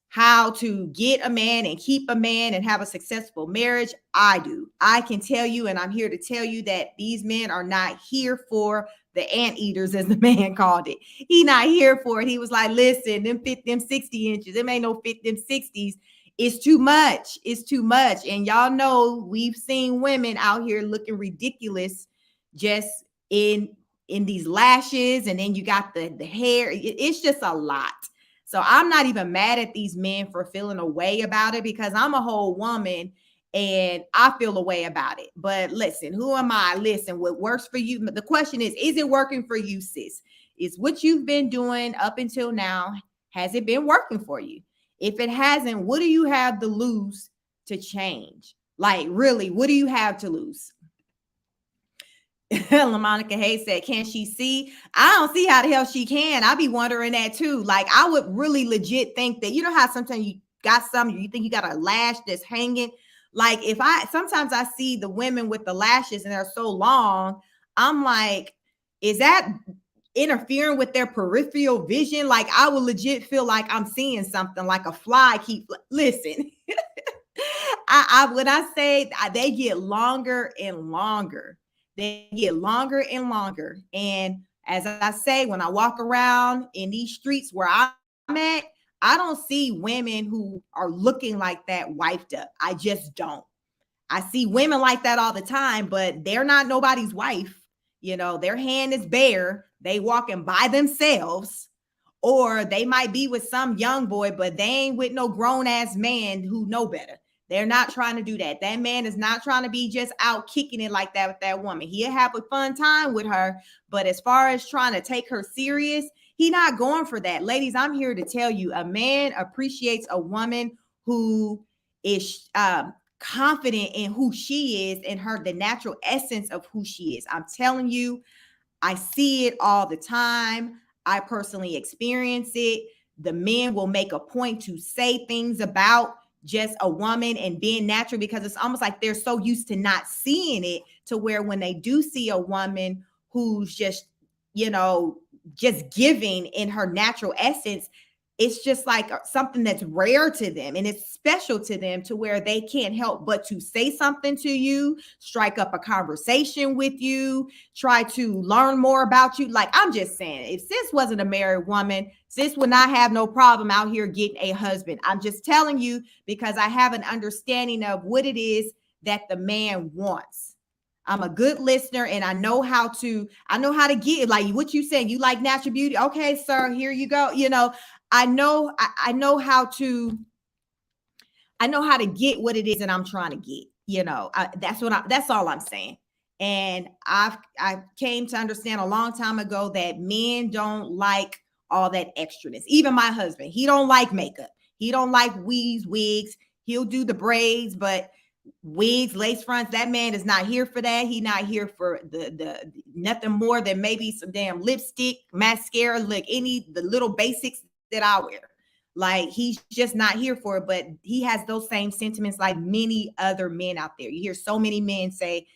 how to get a man and keep a man and have a successful marriage, I do. I can tell you, and I'm here to tell you that these men are not here for the anteaters, as the man called it. He not here for it. He was like, listen, them fit them 60 inches. Them ain't no fit them 60s. It's too much. It's too much. And y'all know we've seen women out here looking ridiculous just in these lashes. And then you got the hair. It's just a lot. So I'm not even mad at these men for feeling a way about it, because I'm a whole woman and I feel a way about it. But listen, who am I? Listen, what works for you? The question is it working for you, sis? Is what you've been doing up until now, has it been working for you? If it hasn't, what do you have to lose to change? Like, really, what do you have to lose? LaMonica Hayes said, can she see? I don't see how the hell she can. I be wondering that too. Like, I would really legit think that, you know how sometimes you got something, you think you got a lash that's hanging. Like, sometimes I see the women with the lashes and they're so long, I'm like, is that interfering with their peripheral vision? Like, I would legit feel like I'm seeing something, like a fly listen. When I say they get longer and longer, they get longer and longer. And as I say, when I walk around in these streets where I'm at, I don't see women who are looking like that wifed up. I just don't. I see women like that all the time, but they're not nobody's wife. You know, their hand is bare. They walking by themselves, or they might be with some young boy, but they ain't with no grown ass man who know better. They're not trying to do that. That man is not trying to be just out kicking it like that with that woman. He'll have a fun time with her, but as far as trying to take her serious, he not going for that. Ladies, I'm here to tell you, a man appreciates a woman who is confident in who she is and the natural essence of who she is. I'm telling you, I see it all the time. I personally experience it. The men will make a point to say things about just a woman and being natural, because it's almost like they're so used to not seeing it, to where when they do see a woman who's just, you know, just giving in her natural essence, it's just like something that's rare to them and it's special to them, to where they can't help but to say something to you, strike up a conversation with you, try to learn more about you. Like, I'm just saying, if sis wasn't a married woman, sis would not have no problem out here getting a husband. I'm just telling you, because I have an understanding of what it is that the man wants. I'm a good listener, and I know how to get, like what you saying, you like natural beauty. Okay, sir, here you go. You know, I know how to get what it is that I'm trying to get. You know, that's all I'm saying. And I came to understand a long time ago that men don't like all that extraness. Even my husband, he don't like makeup. He don't like wigs. He'll do the braids, but wigs, lace fronts, that man is not here for that. He not here for the nothing more than maybe some damn lipstick, mascara, the little basics that I wear. Like, he's just not here for it. But he has those same sentiments like many other men out there. You hear so many men say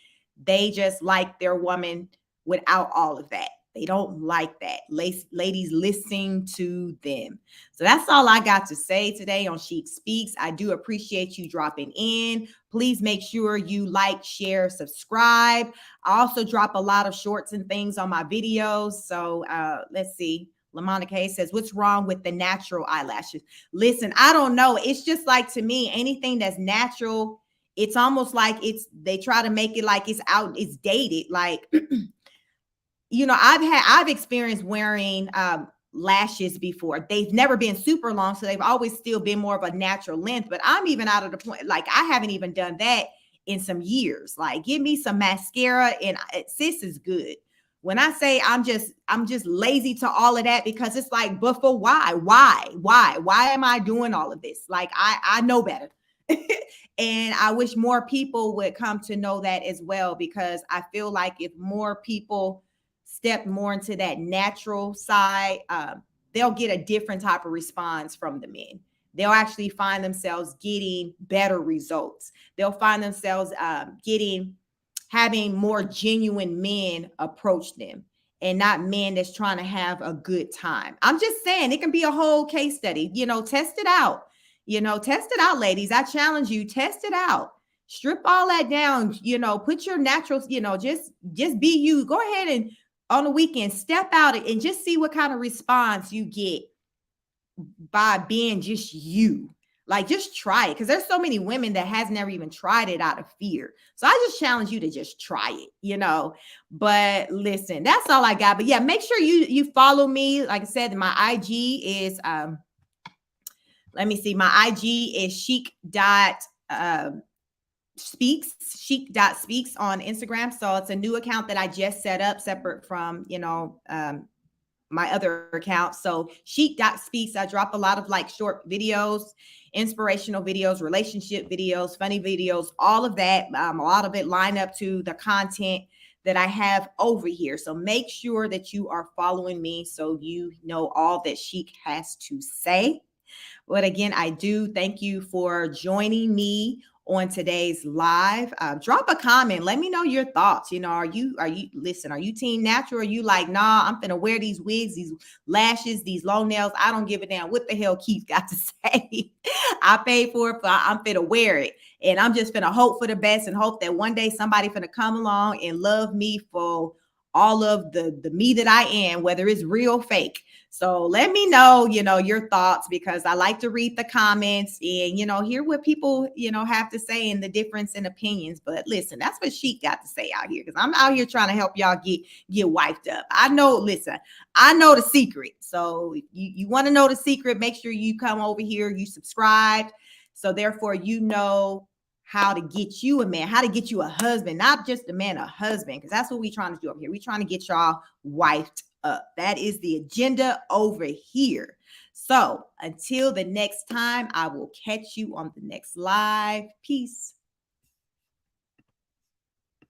they just like their woman without all of that. They don't like that. Ladies, listen to them. So that's all I got to say today on Chic Speaks. I do appreciate you dropping in. Please make sure you like, share, subscribe. I also drop a lot of shorts and things on my videos. So let's see. LaMonica Hayes says, what's wrong with the natural eyelashes? Listen, I don't know. It's just like, to me, anything that's natural, it's almost like they try to make it like it's dated. Like, you know, I've experienced wearing lashes before. They've never been super long, so they've always still been more of a natural length. But I'm even out of the point, like, I haven't even done that in some years. Like, give me some mascara and sis is good. When I say I'm just lazy to all of that, because it's like, but for why am I doing all of this? Like, I know better. And I wish more people would come to know that as well, because I feel like if more people step more into that natural side, they'll get a different type of response from the men. They'll actually find themselves getting better results. They'll find themselves having more genuine men approach them, and not men that's trying to have a good time. I'm just saying, it can be a whole case study. Test it out. Test it out, ladies. I challenge you, test it out. Strip all that down, put your natural, just be you. Go ahead and on the weekend, step out and just see what kind of response you get by being just you. Like, just try it, because there's so many women that has never even tried it out of fear. So I just challenge you to just try it, But listen, that's all I got. But yeah, make sure you follow me. Like I said, my IG is let me see. My IG is chic.speaks on Instagram. So it's a new account that I just set up separate from, my other account. So chic.speaks. I drop a lot of short videos, inspirational videos, relationship videos, funny videos, all of that. A lot of it line up to the content that I have over here. So make sure that you are following me so you know all that Chic has to say. But again, I do thank you for joining me on today's live. Drop a comment. Let me know your thoughts. Are you team natural? Are you like, nah, I'm finna wear these wigs, these lashes, these long nails. I don't give a damn what the hell Keith got to say. I paid for it, but I'm finna wear it. And I'm just finna hope for the best and hope that one day somebody finna come along and love me for all of the me that I am, whether it's real or fake. So let me know, your thoughts, because I like to read the comments and, hear what people, have to say and the difference in opinions. But listen, that's what Chic got to say out here, because I'm out here trying to help y'all get wiped up. I know the secret. So you want to know the secret, make sure you come over here, you subscribe. So therefore, how to get you a man, how to get you a husband, not just a man, a husband, because that's what we're trying to do over here. We're trying to get y'all wiped up. That is the agenda over here. So until the next time, I will catch you on the next live. Peace.